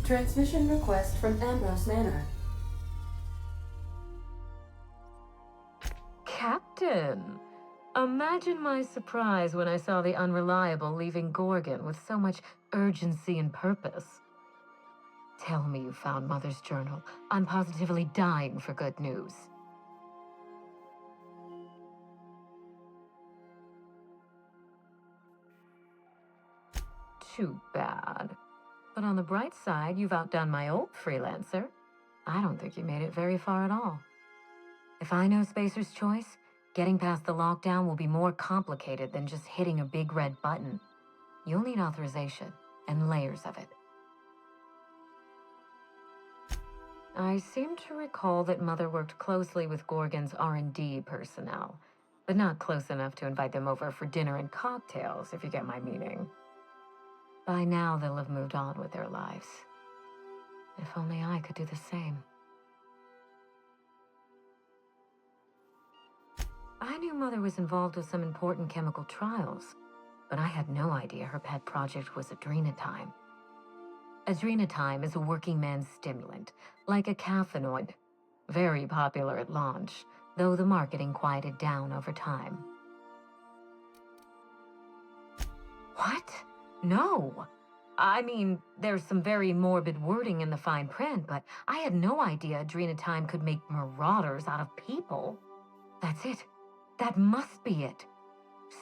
Transmission request from Ambrose Manor. Captain! Imagine my surprise when I saw the Unreliable leaving Gorgon with so much urgency and purpose. Tell me you found Mother's journal. I'm positively dying for good news. Too bad. But on the bright side, you've outdone my old freelancer. I don't think you made it very far at all. If I know Spacer's Choice, getting past the lockdown will be more complicated than just hitting a big red button. You'll need authorization, and layers of it. I seem to recall that Mother worked closely with Gorgon's R&D personnel, but not close enough to invite them over for dinner and cocktails, if you get my meaning. By now, they'll have moved on with their lives. If only I could do the same. I knew Mother was involved with some important chemical trials, but I had no idea her pet project was adrenatime. Adrenatime is a working man's stimulant, like a caffeinoid. Very popular at launch, though the marketing quieted down over time. What? No! I mean, there's some very morbid wording in the fine print, but I had no idea adrenatime could make marauders out of people. That's it. That must be it.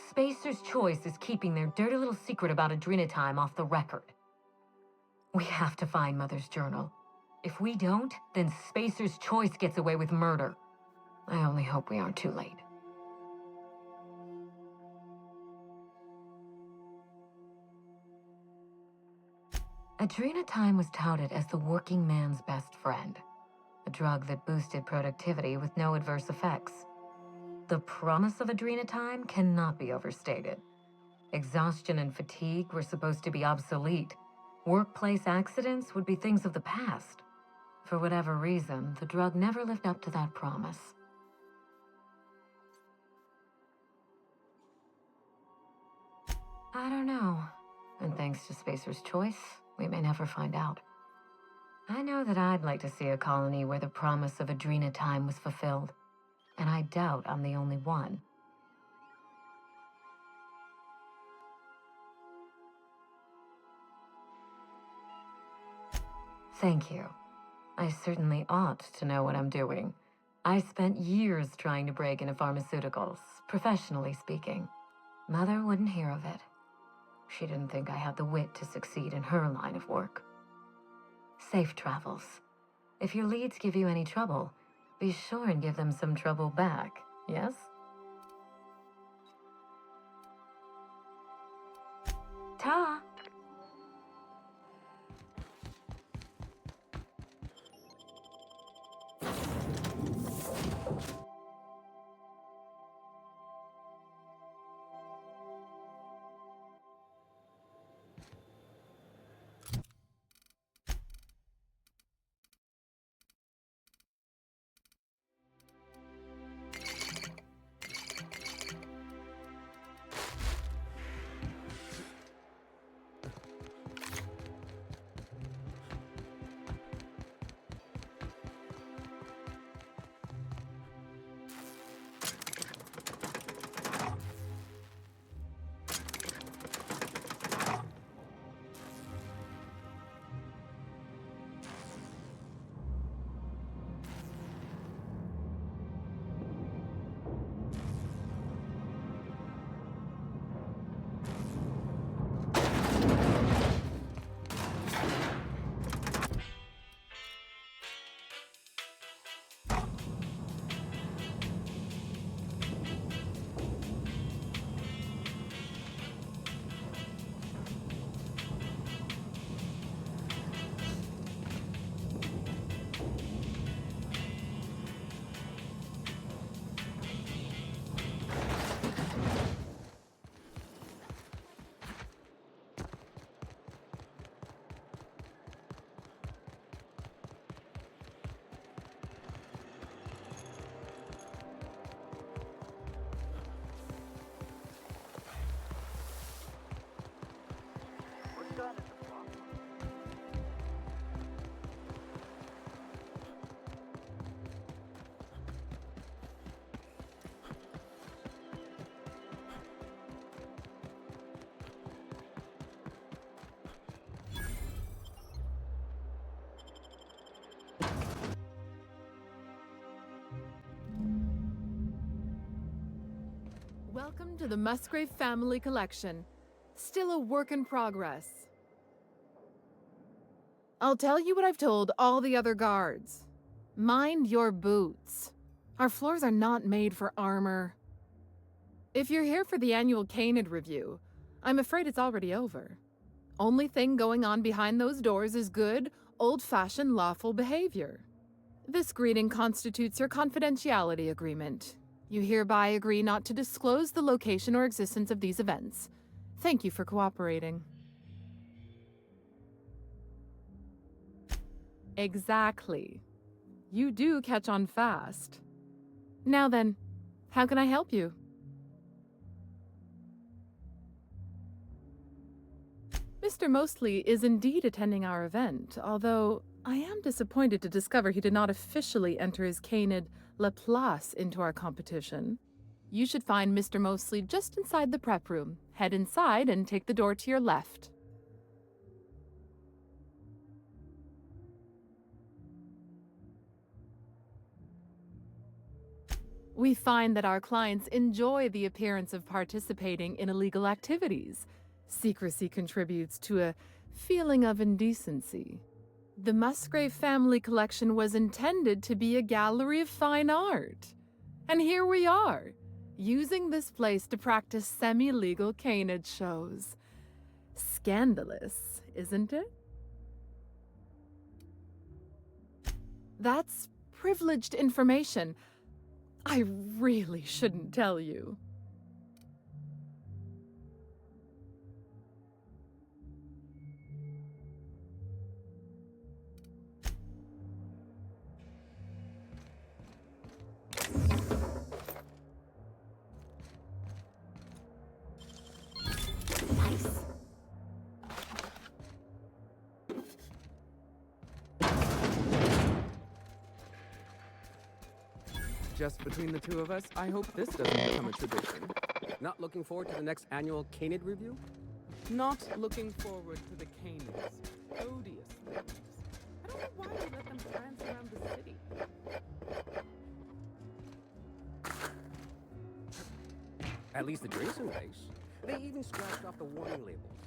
Spacer's Choice is keeping their dirty little secret about adrenatime off the record. We have to find Mother's journal. If we don't, then Spacer's Choice gets away with murder. I only hope we aren't too late. Adrenatime was touted as the working man's best friend, a drug that boosted productivity with no adverse effects. The promise of adrenatime cannot be overstated. Exhaustion and fatigue were supposed to be obsolete. Workplace accidents would be things of the past. For whatever reason, the drug never lived up to that promise. I don't know. And thanks to Spacer's Choice, we may never find out. I know that I'd like to see a colony where the promise of adrenatime was fulfilled. And I doubt I'm the only one. Thank you. I certainly ought to know what I'm doing. I spent years trying to break into pharmaceuticals, professionally speaking. Mother wouldn't hear of it. She didn't think I had the wit to succeed in her line of work. Safe travels. If your leads give you any trouble, be sure and give them some trouble back, yes? Ta! Welcome to the Musgrave Family Collection. Still a work in progress. I'll tell you what I've told all the other guards. Mind your boots. Our floors are not made for armor. If you're here for the annual Canid review, I'm afraid it's already over. Only thing going on behind those doors is good, old-fashioned lawful behavior. This greeting constitutes your confidentiality agreement. You hereby agree not to disclose the location or existence of these events. Thank you for cooperating. Exactly. You do catch on fast. Now then, how can I help you? Mr. Mostly is indeed attending our event, although I am disappointed to discover he did not officially enter his Canid Laplace into our competition. You should find Mr. Mostly just inside the prep room. Head inside and take the door to your left. We find that our clients enjoy the appearance of participating in illegal activities. Secrecy contributes to a feeling of indecency. The Musgrave Family Collection was intended to be a gallery of fine art. And here we are, using this place to practice semi-legal canid shows. Scandalous, isn't it? That's privileged information. I really shouldn't tell you. Just between the two of us, I hope this doesn't become a tradition. Not looking forward to the next annual Canid review? Not looking forward to the Canids. Odious things. I don't know why we let them prance around the city. At least the drinks are nice. They even scratched off the warning labels.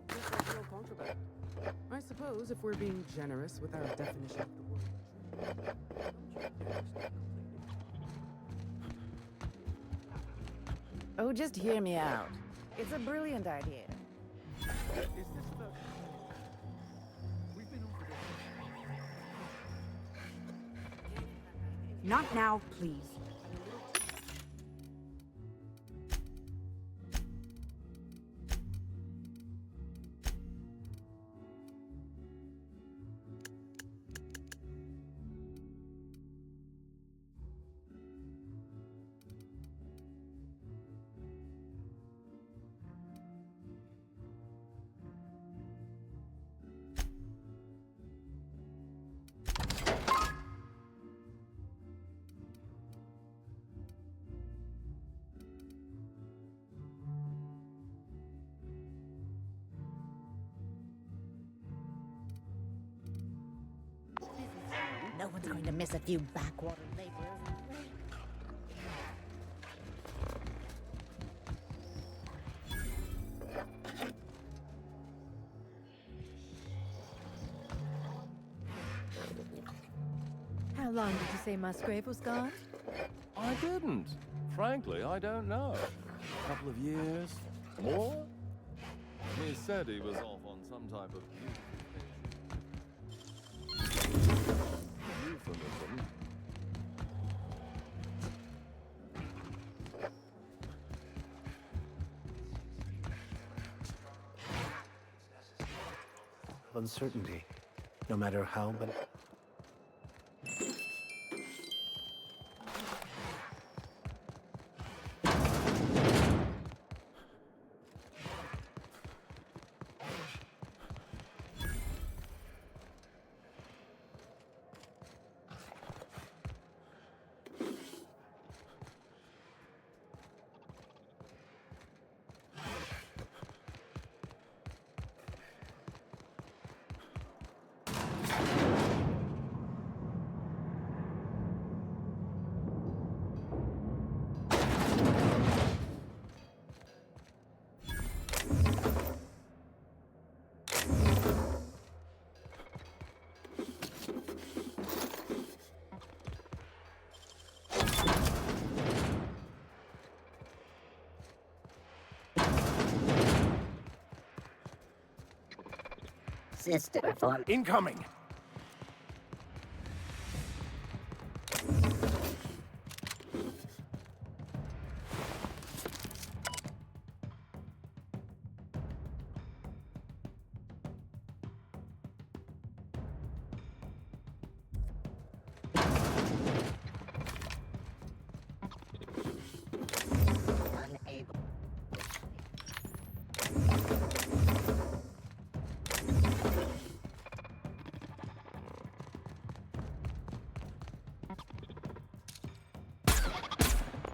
Just like real contraband. I suppose if we're being generous with our definition of the word. Oh, just hear me out. It's a brilliant idea. Is this the... We've been over this. Not now, please. No one's going to miss a few backwater laborers. How long did you say Musgrave was gone? I didn't. Frankly, I don't know. A couple of years? More? He said he was off on some type of euphemism. Uncertainty, no matter how, but Incoming!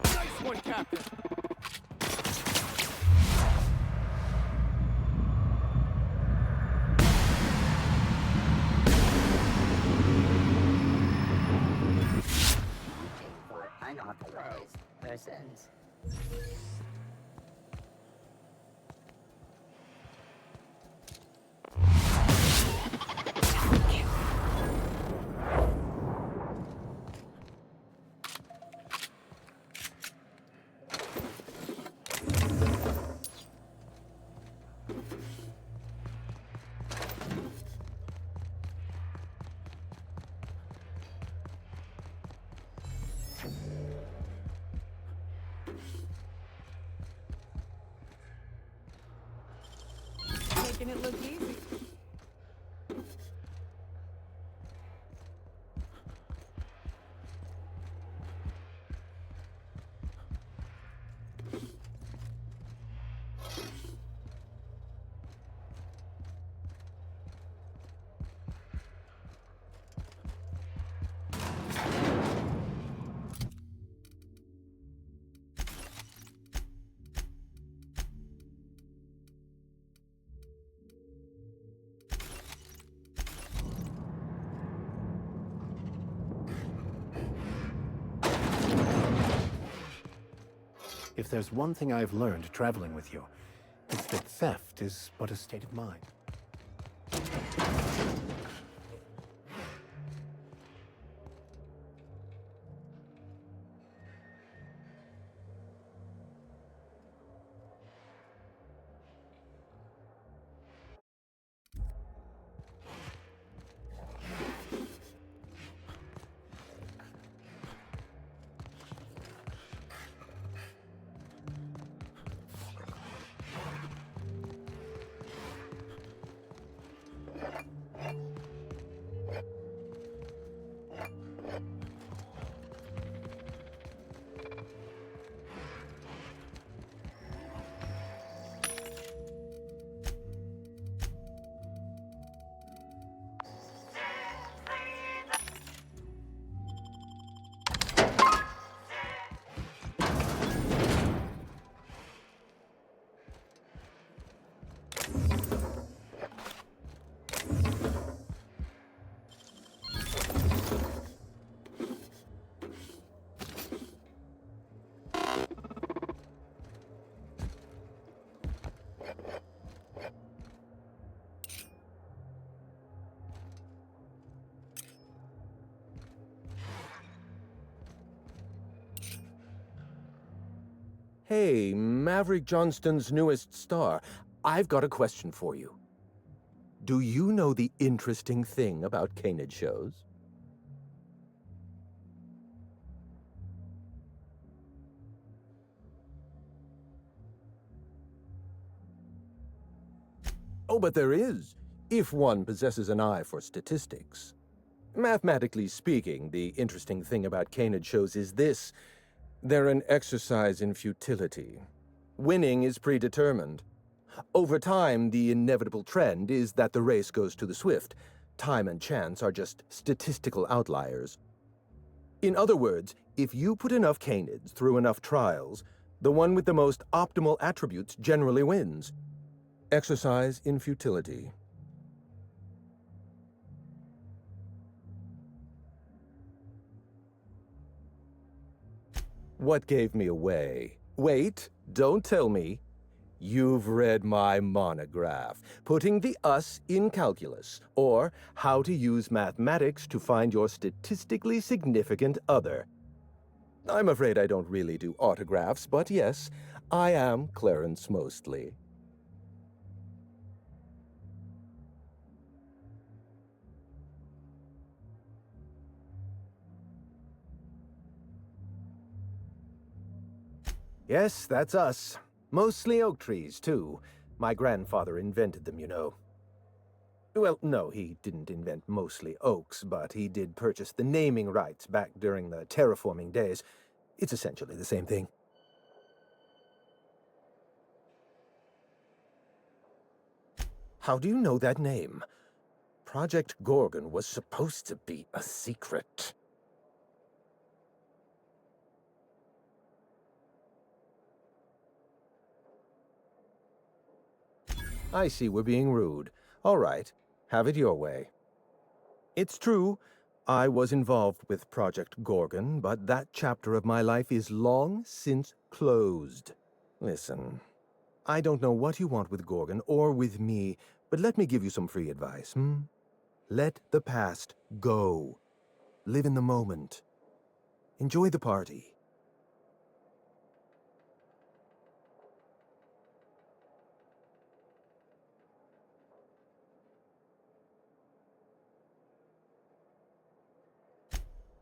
Nice one, Captain. Making it look easy. If there's one thing I've learned traveling with you, it's that theft is but a state of mind. Hey, Maverick Johnston's newest star. I've got a question for you. Do you know the interesting thing about canid shows? Oh, but there is, if one possesses an eye for statistics. Mathematically speaking, the interesting thing about canid shows is this. They're an exercise in futility. Winning is predetermined. Over time, the inevitable trend is that the race goes to the swift. Time and chance are just statistical outliers. In other words, if you put enough canids through enough trials, the one with the most optimal attributes generally wins. Exercise in futility. What gave me away? Wait, don't tell me. You've read my monograph, Putting the Us in Calculus, or How to Use Mathematics to Find Your Statistically Significant Other. I'm afraid I don't really do autographs, but yes, I am Clarence Mostly. Yes, that's us. Mostly oak trees, too. My grandfather invented them, you know. Well, no, he didn't invent mostly oaks, but he did purchase the naming rights back during the terraforming days. It's essentially the same thing. How do you know that name? Project Gorgon was supposed to be a secret. I see we're being rude. All right, have it your way. It's true, I was involved with Project Gorgon, but that chapter of my life is long since closed. Listen, I don't know what you want with Gorgon or with me, but let me give you some free advice, Let the past go. Live in the moment. Enjoy the party.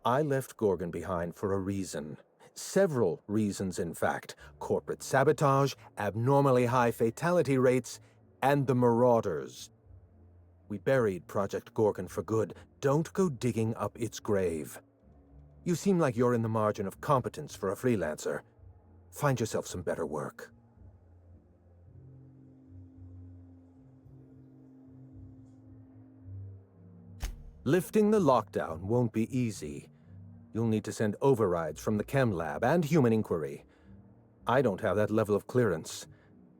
I left Gorgon behind for a reason. Several reasons, in fact. Corporate sabotage, abnormally high fatality rates, and the Marauders. We buried Project Gorgon for good. Don't go digging up its grave. You seem like you're in the margin of competence for a freelancer. Find yourself some better work. Lifting the lockdown won't be easy. You'll need to send overrides from the Chem Lab and Human Inquiry. I don't have that level of clearance,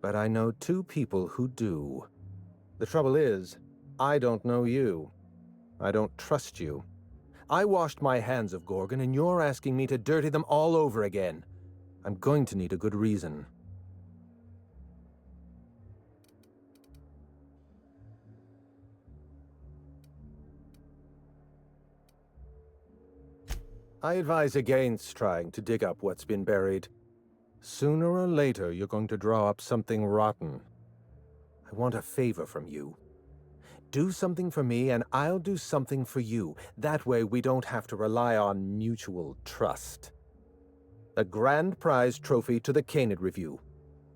but I know 2 people who do. The trouble is, I don't know you. I don't trust you. I washed my hands of Gorgon, and you're asking me to dirty them all over again. I'm going to need a good reason. I advise against trying to dig up what's been buried. Sooner or later, you're going to draw up something rotten. I want a favor from you. Do something for me, and I'll do something for you. That way, we don't have to rely on mutual trust. The grand prize trophy to the Canid Review.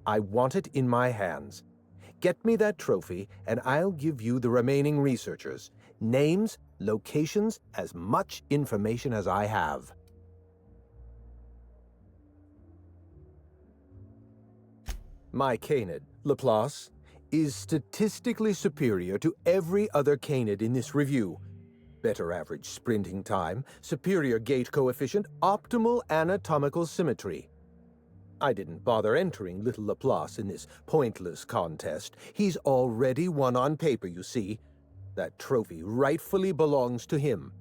I want it in my hands. Get me that trophy, and I'll give you the remaining researchers. Names, locations, as much information as I have. My Canid, Laplace, is statistically superior to every other Canid in this review. Better average sprinting time, superior gait coefficient, optimal anatomical symmetry. I didn't bother entering little Laplace in this pointless contest. He's already won on paper, you see. That trophy rightfully belongs to him.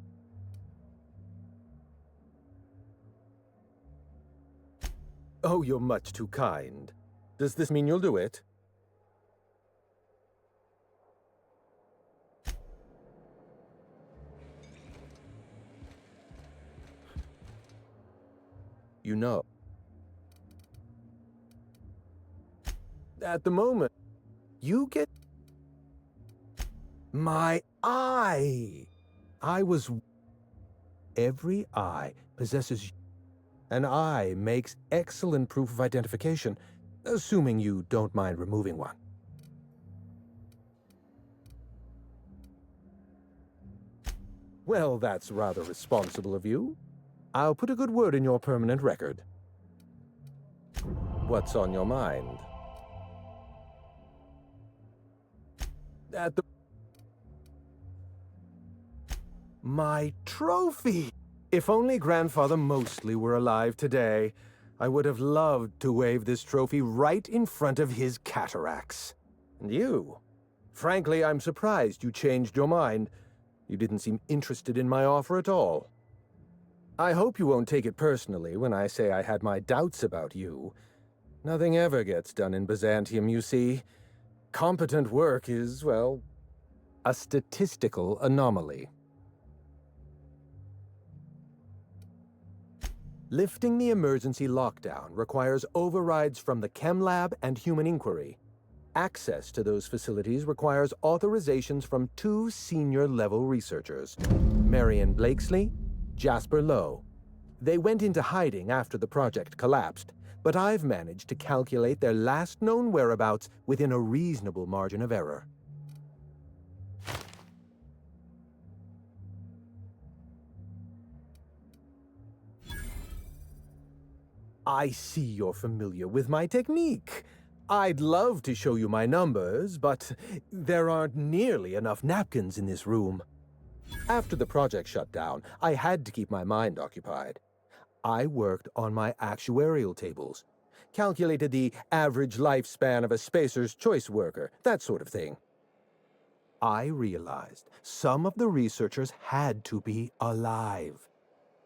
Oh, you're much too kind. Does this mean you'll do it? You know. At the moment, you get... My eye! I was... Every eye possesses... An eye makes excellent proof of identification, assuming you don't mind removing one. Well, that's rather responsible of you. I'll put a good word in your permanent record. What's on your mind? At the... My trophy! If only Grandfather Mostly were alive today, I would have loved to wave this trophy right in front of his cataracts. And you? Frankly, I'm surprised you changed your mind. You didn't seem interested in my offer at all. I hope you won't take it personally when I say I had my doubts about you. Nothing ever gets done in Byzantium, you see. Competent work is, well, a statistical anomaly. Lifting the emergency lockdown requires overrides from the Chem Lab and Human Inquiry. Access to those facilities requires authorizations from 2 senior-level researchers, Marion Blakesley, Jasper Lowe. They went into hiding after the project collapsed. but I've managed to calculate their last known whereabouts within a reasonable margin of error. I see you're familiar with my technique. I'd love to show you my numbers, but there aren't nearly enough napkins in this room. After the project shut down, I had to keep my mind occupied. I worked on my actuarial tables, calculated the average lifespan of a Spacer's Choice worker, that sort of thing. I realized some of the researchers had to be alive.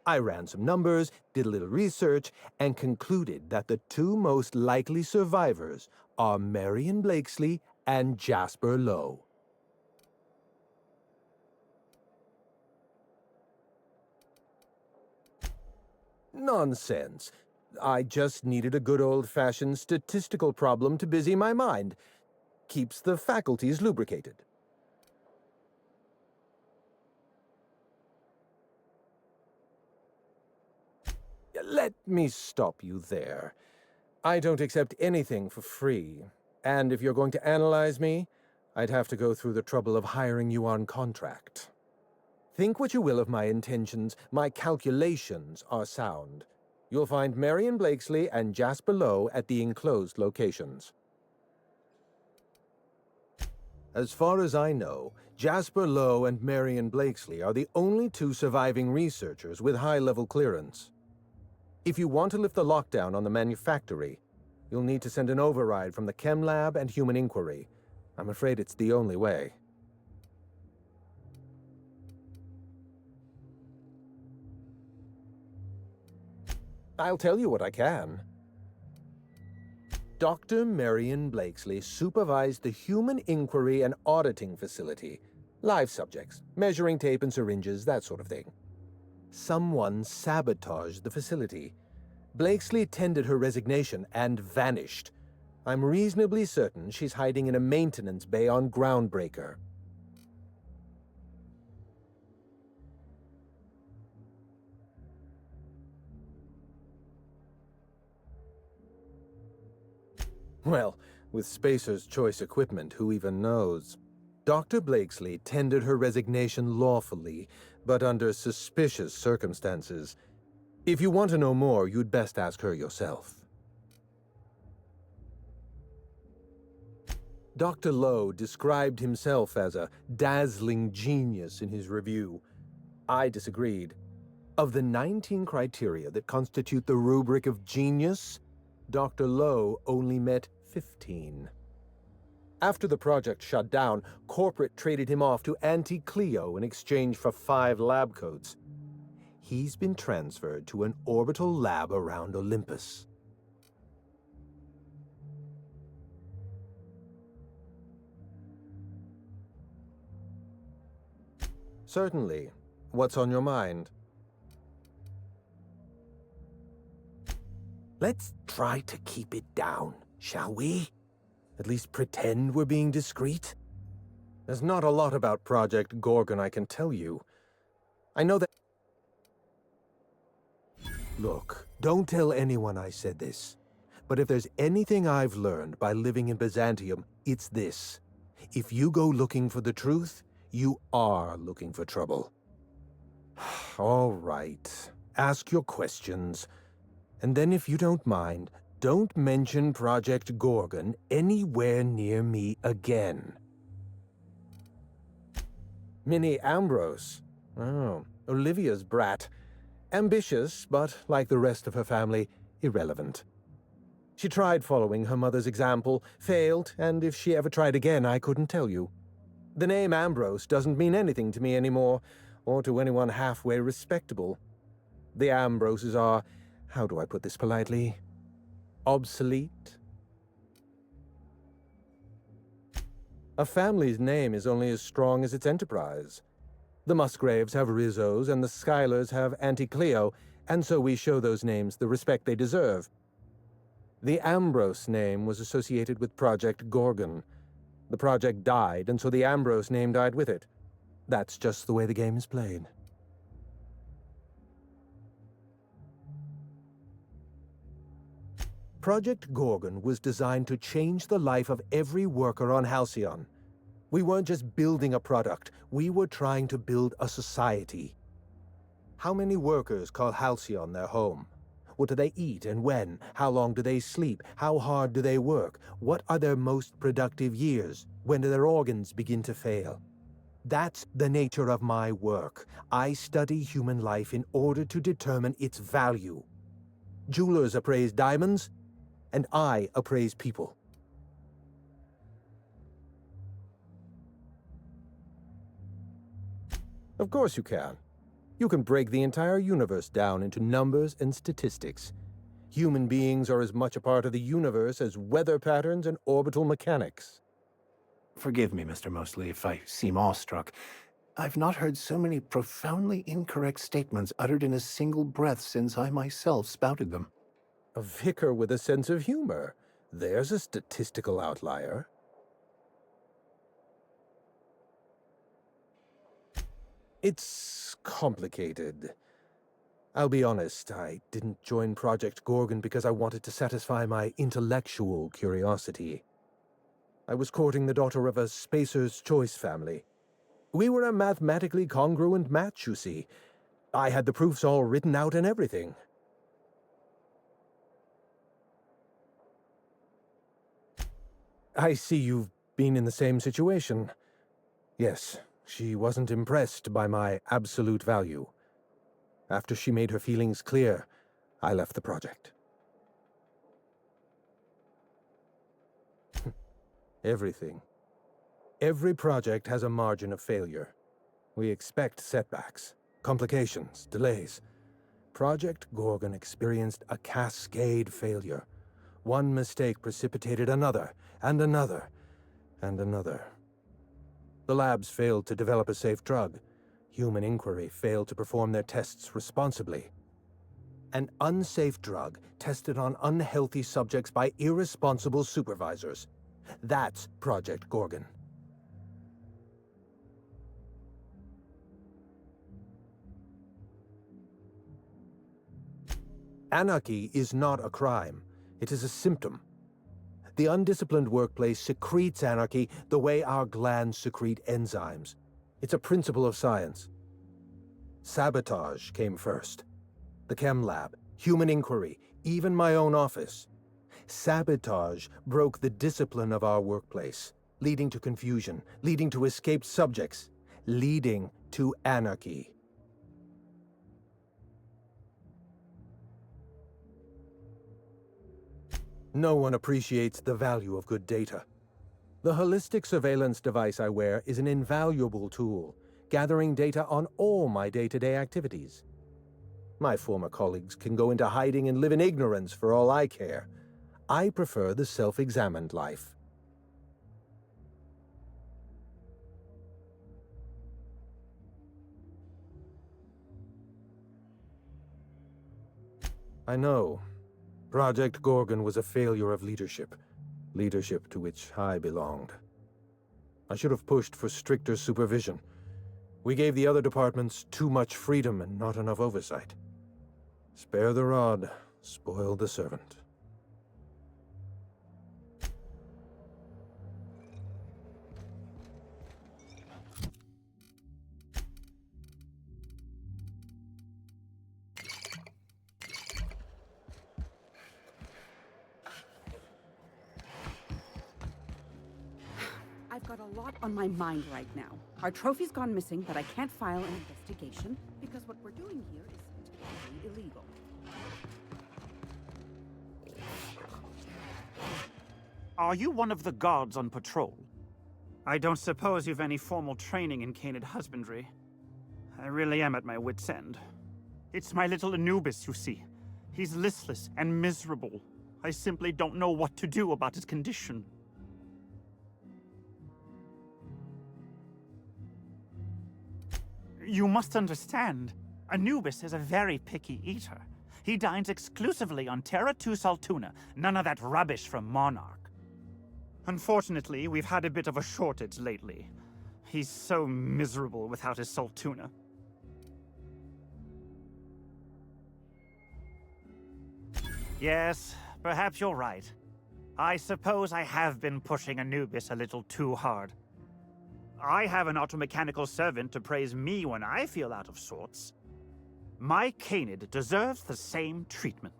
I ran some numbers, did a little research, and concluded that the two most likely survivors are Marion Blakesley and Jasper Lowe. Nonsense. I just needed a good old-fashioned statistical problem to busy my mind. Keeps the faculties lubricated. Let me stop you there. I don't accept anything for free, and if you're going to analyze me, I'd have to go through the trouble of hiring you on contract. Think what you will of my intentions, my calculations are sound. You'll find Marion Blakesley and Jasper Lowe at the enclosed locations. As far as I know, Jasper Lowe and Marion Blakesley are the only two surviving researchers with high-level clearance. If you want to lift the lockdown on the manufactory, you'll need to send an override from the Chem Lab and Human Inquiry. I'm afraid it's the only way. I'll tell you what I can. Dr. Marion Blakesley supervised the Human Inquiry and Auditing Facility. Live subjects, measuring tape and syringes, that sort of thing. Someone sabotaged the facility. Blakesley tendered her resignation and vanished. I'm reasonably certain she's hiding in a maintenance bay on Groundbreaker. Well, with Spacer's Choice equipment, who even knows? Dr. Blakesley tendered her resignation lawfully, but under suspicious circumstances. If you want to know more, you'd best ask her yourself. Dr. Lowe described himself as a dazzling genius in his review. I disagreed. Of the 19 criteria that constitute the rubric of genius, Dr. Lowe only met 15. After the project shut down, corporate traded him off to Auntie Cleo in exchange for 5 lab coats. He's been transferred to an orbital lab around Olympus. Certainly. What's on your mind? Let's try to keep it down, shall we? At least pretend we're being discreet? There's not a lot about Project Gorgon I can tell you. I know that... Look, don't tell anyone I said this. But if there's anything I've learned by living in Byzantium, it's this. If you go looking for the truth, you are looking for trouble. All right. Ask your questions. And then if you don't mind, don't mention Project Gorgon anywhere near me again. Minnie Ambrose. Oh, Olivia's brat. Ambitious, but like the rest of her family, irrelevant. She tried following her mother's example, failed, and if she ever tried again, I couldn't tell you. The name Ambrose doesn't mean anything to me anymore, or to anyone halfway respectable. The Ambroses are, how do I put this politely, obsolete? A family's name is only as strong as its enterprise. The Musgraves have Rizzos, and the Schuyler's have Auntie Cleo, and so we show those names the respect they deserve. The Ambrose name was associated with Project Gorgon. The project died, and so the Ambrose name died with it. That's just the way the game is played. Project Gorgon was designed to change the life of every worker on Halcyon. We weren't just building a product, we were trying to build a society. How many workers call Halcyon their home? What do they eat and when? How long do they sleep? How hard do they work? What are their most productive years? When do their organs begin to fail? That's the nature of my work. I study human life in order to determine its value. Jewelers appraise diamonds, and I appraise people. Of course you can. You can break the entire universe down into numbers and statistics. Human beings are as much a part of the universe as weather patterns and orbital mechanics. Forgive me, Mr. Mosley, if I seem awestruck. I've not heard so many profoundly incorrect statements uttered in a single breath since I myself spouted them. A vicar with a sense of humor. There's a statistical outlier. It's complicated. I'll be honest, I didn't join Project Gorgon because I wanted to satisfy my intellectual curiosity. I was courting the daughter of a Spacer's Choice family. We were a mathematically congruent match, you see. I had the proofs all written out and everything. I see you've been in the same situation. Yes, she wasn't impressed by my absolute value. After she made her feelings clear, I left the project. Everything. Every project has a margin of failure. We expect setbacks, complications, delays. Project Gorgon experienced a cascade failure. One mistake precipitated another, and another, and another. The labs failed to develop a safe drug. Human Inquiry failed to perform their tests responsibly. An unsafe drug tested on unhealthy subjects by irresponsible supervisors. That's Project Gorgon. Anarchy is not a crime. It is a symptom. The undisciplined workplace secretes anarchy the way our glands secrete enzymes. It's a principle of science. Sabotage came first. The chem lab, Human Inquiry, even my own office. Sabotage broke the discipline of our workplace, leading to confusion, leading to escaped subjects, leading to anarchy. No one appreciates the value of good data. The holistic surveillance device I wear is an invaluable tool, gathering data on all my day-to-day activities. My former colleagues can go into hiding and live in ignorance for all I care. I prefer the self-examined life. I know. Project Gorgon was a failure of leadership. Leadership to which I belonged. I should have pushed for stricter supervision. We gave the other departments too much freedom and not enough oversight. Spare the rod, spoil the servant. I've got a lot on my mind right now. Our trophy's gone missing, but I can't file an investigation because what we're doing here is totally illegal. Are you one of the guards on patrol? I don't suppose you've any formal training in canid husbandry. I really am at my wit's end. It's my little Anubis, you see. He's listless and miserable. I simply don't know what to do about his condition. You must understand, Anubis is a very picky eater. He dines exclusively on Terra 2 Saltuna, none of that rubbish from Monarch. Unfortunately, we've had a bit of a shortage lately. He's so miserable without his Saltuna. Yes, Perhaps you're right. I suppose I have been pushing Anubis a little too hard. I have an automechanical servant to praise me when I feel out of sorts. My Canid deserves the same treatment.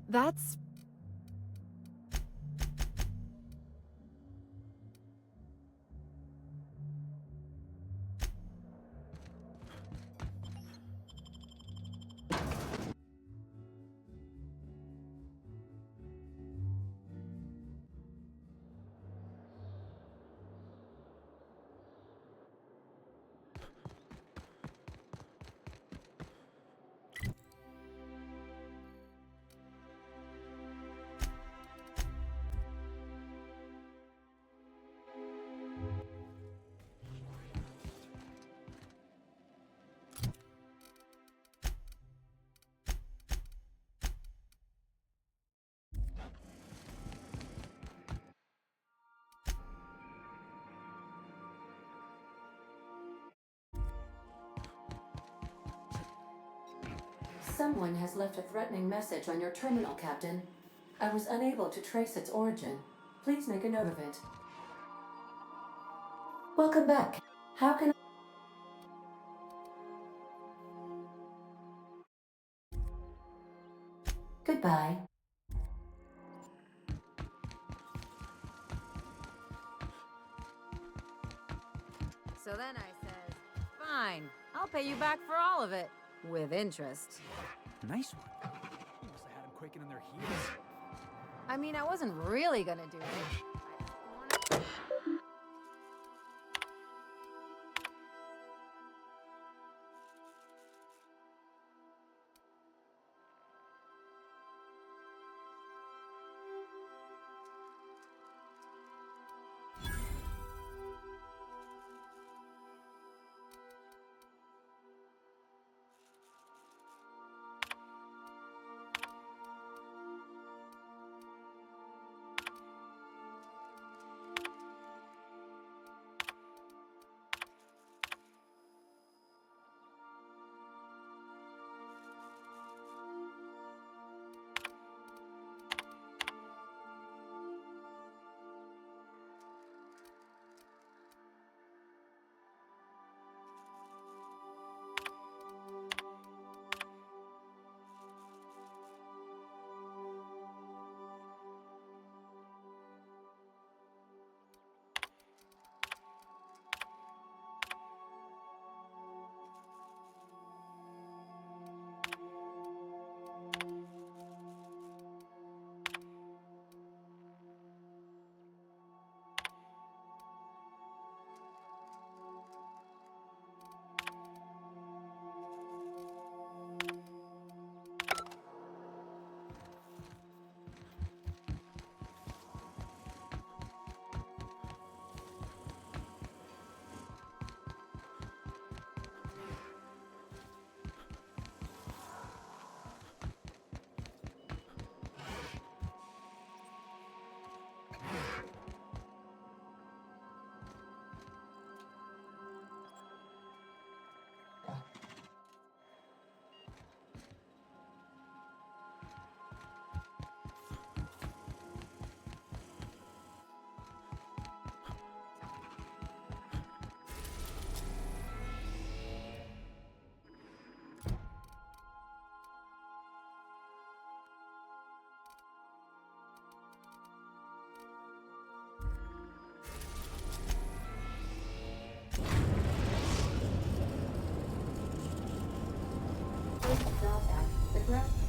That's... Someone has left a threatening message on your terminal, Captain. I was unable to trace its origin. Please make a note of it. Welcome back. How can I... Goodbye. So then I says, fine, I'll pay you back for all of it. With interest. Nice one. You must have had them quaking in their heels. I mean, I wasn't really gonna do it. Not at the ground.